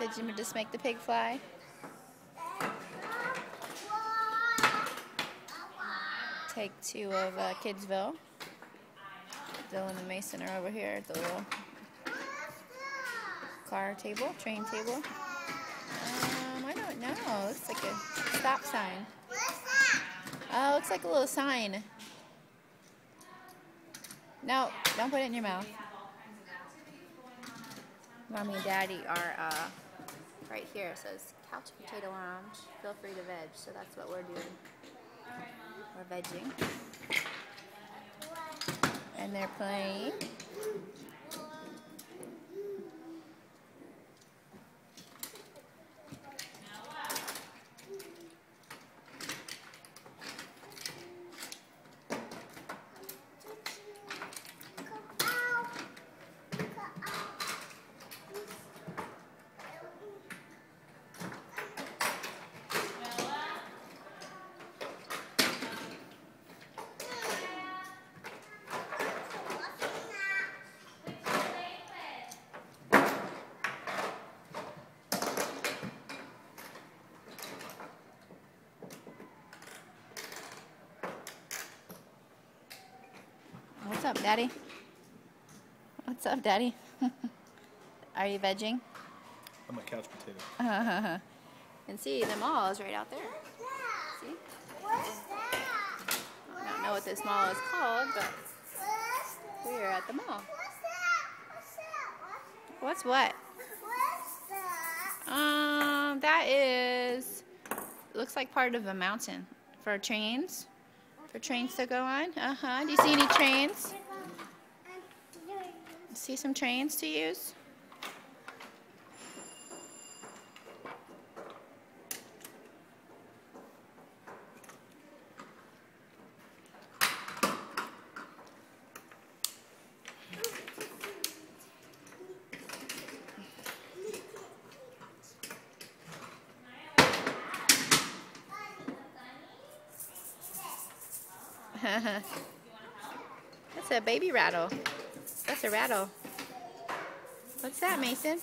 Did you just make the pig fly? Take 2 of Kidsville. Dylan and Mason are over here at the little car table, train table. I don't know. Looks like a stop sign. Oh, looks like a little sign. No, don't put it in your mouth. Mommy and Daddy are right here. It says Couch Potato Lounge. Feel free to veg. So that's what we're doing. We're vegging. And they're playing. What's up, Daddy? What's up, Daddy? Are you vegging? I'm a couch potato. And see, the mall is right out there. See? What's that? I don't know what this mall is called, but we are at the mall. What's what? That is, looks like part of a mountain for trains. For trains to go on. Do you see any trains? See some trains to use? That's a baby rattle. That's a rattle. What's that, Mason?